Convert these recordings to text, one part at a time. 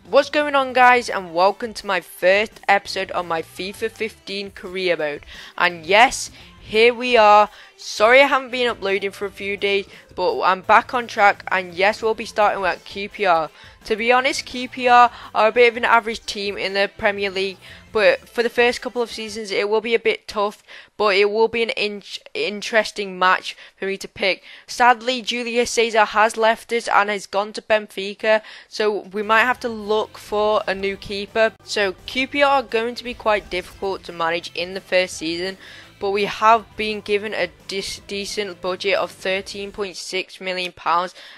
What's going on, guys, and welcome to my first episode on my FIFA 15 career mode. And yes, here we are. Sorry I haven't been uploading for a few days, but I'm back on track, and yes, we'll be starting at QPR. To be honest, QPR are a bit of an average team in the Premier League, but for the first couple of seasons it will be a bit tough, but it will be an interesting match for me to pick. Sadly, Julius Caesar has left us and has gone to Benfica, so we might have to look for a new keeper. So QPR are going to be quite difficult to manage in the first season, but we have been given a decent budget of £13.6 million,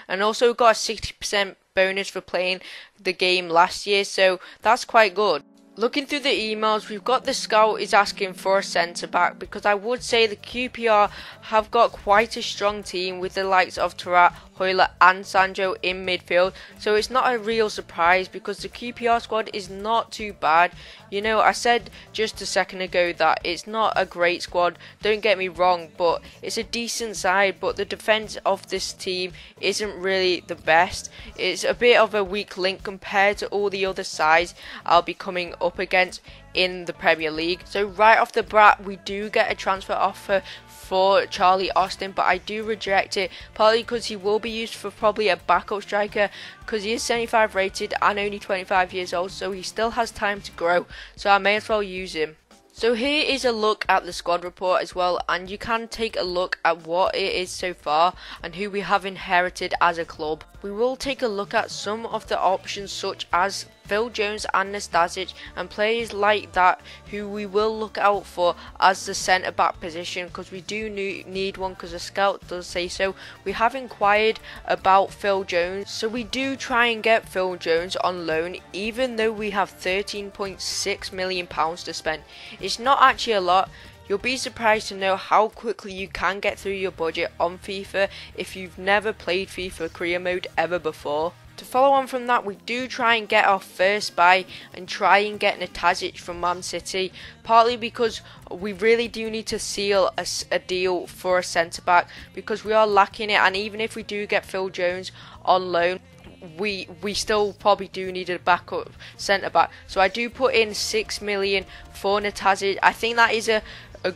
and also got a 60% bonus for playing the game last year, so that's quite good. Looking through the emails, we've got the scout is asking for a centre back, because I would say the QPR have got quite a strong team with the likes of Tarat, Hoyler and Sancho in midfield, so it's not a real surprise because the QPR squad is not too bad. You know, I said just a second ago that it's not a great squad, don't get me wrong, but it's a decent side, but the defence of this team isn't really the best. It's a bit of a weak link compared to all the other sides I'll be coming up against in the Premier League. So right off the bat, we do get a transfer offer for Charlie Austin, but I do reject it, partly because he will be used for probably a backup striker, because he is 75 rated and only 25 years old, so he still has time to grow, so I may as well use him. So here is a look at the squad report as well, and you can take a look at what it is so far and who we have inherited as a club. We will take a look at some of the options such as Phil Jones and Nastasic, and players like that who we will look out for as the centre back position, because we do need one, because the scout does say so. We have inquired about Phil Jones, so we do try and get Phil Jones on loan, even though we have £13.6 million to spend. It's not actually a lot. You'll be surprised to know how quickly you can get through your budget on FIFA if you've never played FIFA career mode ever before. To follow on from that, we do try and get our first buy and try and get Nastasic from Man City, partly because we really do need to seal a deal for a centre back, because we are lacking it, and even if we do get Phil Jones on loan, we still probably do need a backup centre back. So I do put in 6 million for Nastasic. I think that is a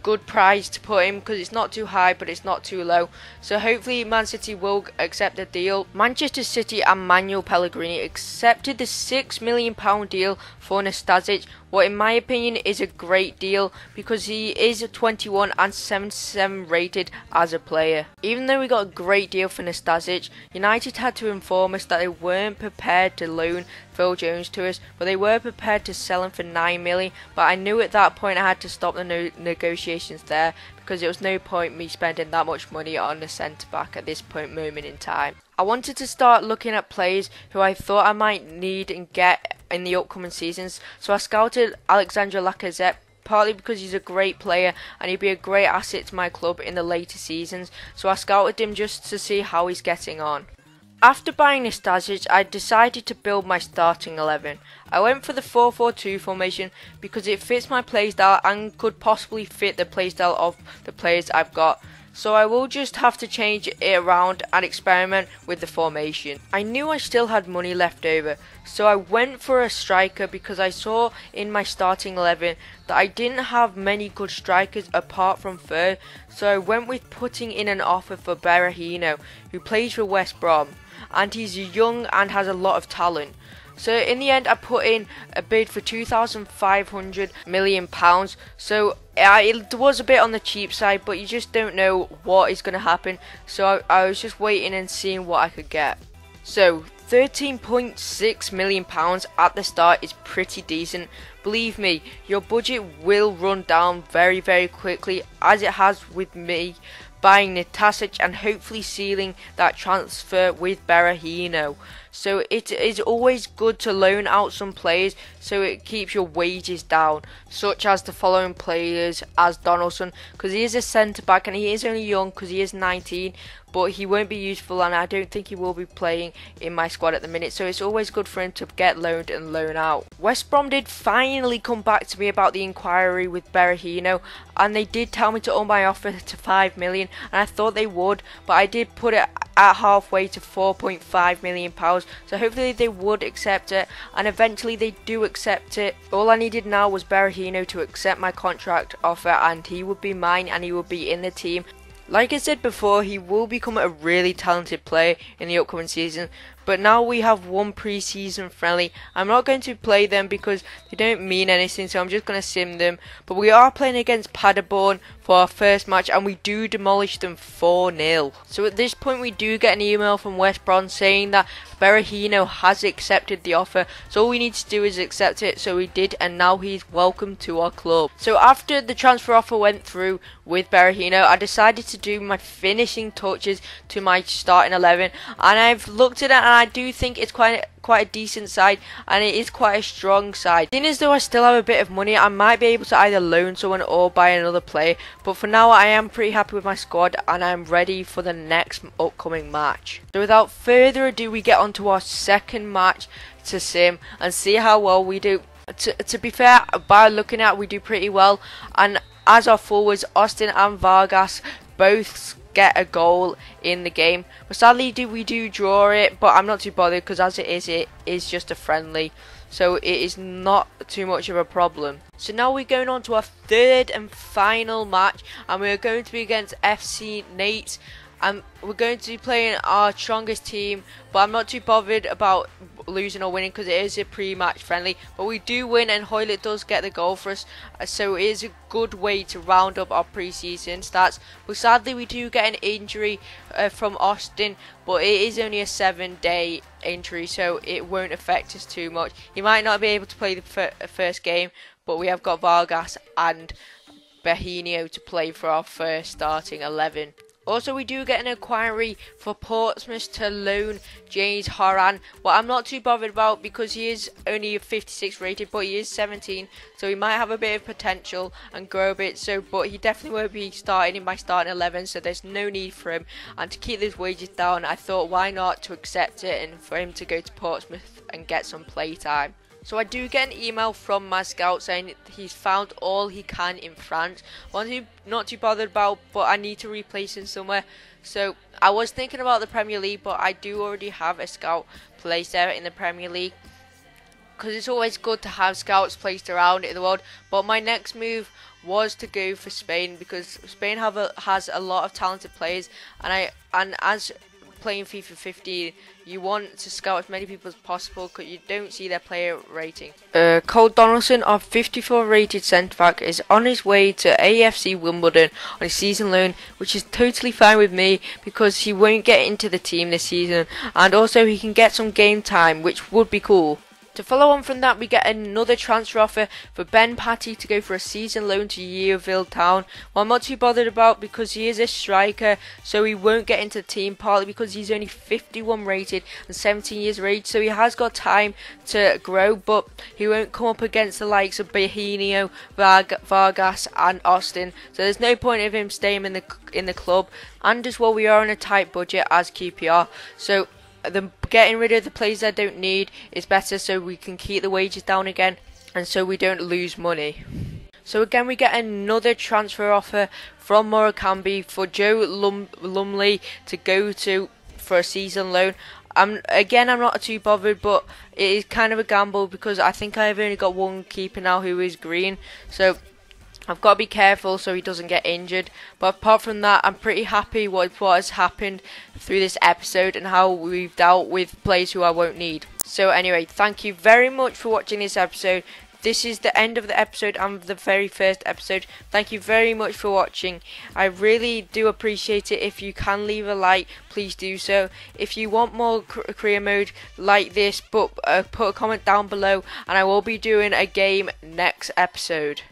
good price to put him, because it's not too high but it's not too low, so hopefully Man City will accept the deal. Manchester City and Manuel Pellegrini accepted the £6 million deal for Nastasic, what in my opinion is a great deal, because he is 21 and 77 rated as a player. Even though we got a great deal for Nastasic, United had to inform us that they weren't prepared to loan Phil Jones to us, but they were prepared to sell him for 9 million, but I knew at that point I had to stop the negotiations there, because there was no point me spending that much money on a centre back at this moment in time. I wanted to start looking at players who I thought I might need and get in the upcoming seasons, so I scouted Alexandre Lacazette, partly because he's a great player and he'd be a great asset to my club in the later seasons, so I scouted him just to see how he's getting on. After buying Nastasic, I decided to build my starting 11. I went for the 4-4-2 formation because it fits my playstyle and could possibly fit the playstyle of the players I've got. So I will just have to change it around and experiment with the formation. I knew I still had money left over, so I went for a striker because I saw in my starting 11 that I didn't have many good strikers apart from Fer, so I went with putting in an offer for Berahino, who plays for West Brom, and he's young and has a lot of talent. So in the end I put in a bid for £2,500 million, so it was a bit on the cheap side, but you just don't know what is going to happen, so I was just waiting and seeing what I could get. So £13.6 million at the start is pretty decent. Believe me, your budget will run down very quickly, as it has with me buying Nastasic and hopefully sealing that transfer with Berahino. So it is always good to loan out some players so it keeps your wages down, such as the following players as Donaldson, because he is a centre back and he is only young because he is 19, but he won't be useful and I don't think he will be playing in my squad at the minute, so it's always good for him to get loaned and loan out. West Brom did finally come back to me about the inquiry with Berahino, and they did tell me to up my offer to 5 million, and I thought they would, but I did put it at halfway to £4.5 million was, so hopefully they would accept it, and eventually they do accept it. All I needed now was Berahino to accept my contract offer, and he would be mine and he would be in the team. Like I said before, he will become a really talented player in the upcoming season, but now we have one pre-season friendly. I'm not going to play them because they don't mean anything, so I'm just going to sim them. But we are playing against Paderborn for our first match, and we do demolish them 4-0. So at this point we do get an email from West Brom saying that Berahino has accepted the offer, so all we need to do is accept it. So we did, and now he's welcome to our club. So after the transfer offer went through with Berahino, I decided to do my finishing touches to my starting 11, and I've looked at it and I do think it's quite a decent side, and it is quite a strong side. Seeing as though I still have a bit of money, I might be able to either loan someone or buy another player, but for now I am pretty happy with my squad and I'm ready for the next upcoming match. So without further ado, we get on to our second match to sim and see how well we do. To be fair, by looking at it, we do pretty well, and as our forwards, Austin and Vargas both get a goal in the game. But sadly we do draw it, but I'm not too bothered because as it is just a friendly, so it is not too much of a problem. So now we're going on to our third and final match, and we're going to be against FC Nate. We're going to be playing our strongest team, but I'm not too bothered about losing or winning because it is a pre-match friendly. But we do win, and Hoylett does get the goal for us, so it is a good way to round up our pre-season stats. But sadly we do get an injury from Austin, but it is only a 7-day injury, so it won't affect us too much. He might not be able to play the first game, but we have got Vargas and Berahino to play for our first starting 11. Also, we do get an inquiry for Portsmouth to loan James Horan. What I'm not too bothered about because he is only 56 rated, but he is 17, so he might have a bit of potential and grow a bit. So, but he definitely won't be starting in my starting 11, so there's no need for him. And to keep those wages down, I thought why not to accept it and for him to go to Portsmouth and get some play time. So I do get an email from my scout saying he's found all he can in France. One I'm not too bothered about, but I need to replace him somewhere. So I was thinking about the Premier League, but I do already have a scout placed there in the Premier League, because it's always good to have scouts placed around in the world. But my next move was to go for Spain, because Spain has a lot of talented players, and as playing FIFA 15, you want to scout as many people as possible because you don't see their player rating. Cole Donaldson, our 54 rated centre back, is on his way to AFC Wimbledon on a season loan, which is totally fine with me because he won't get into the team this season, and also he can get some game time, which would be cool. To follow on from that, we get another transfer offer for Ben Patty to go for a season loan to Yeovil Town. Well, I'm not too bothered about because he is a striker, so he won't get into the team, partly because he's only 51 rated and 17 years of age, so he has got time to grow, but he won't come up against the likes of Berahino, Vargas and Austin, so there's no point of him staying in the club. And as well, we are on a tight budget as QPR, so getting rid of the players I don't need is better, so we can keep the wages down again and so we don't lose money. So again, we get another transfer offer from Morecambe for Joe Lumley to go to for a season loan. I'm not too bothered, but it is kind of a gamble because I think I've only got one keeper now who is green, so I've got to be careful so he doesn't get injured. But apart from that, I'm pretty happy with what has happened through this episode and how we've dealt with players who I won't need. So anyway, thank you very much for watching this episode. This is the end of the episode and the very first episode. Thank you very much for watching. I really do appreciate it. If you can leave a like, please do so. If you want more career mode like this, put a comment down below and I will be doing a game next episode.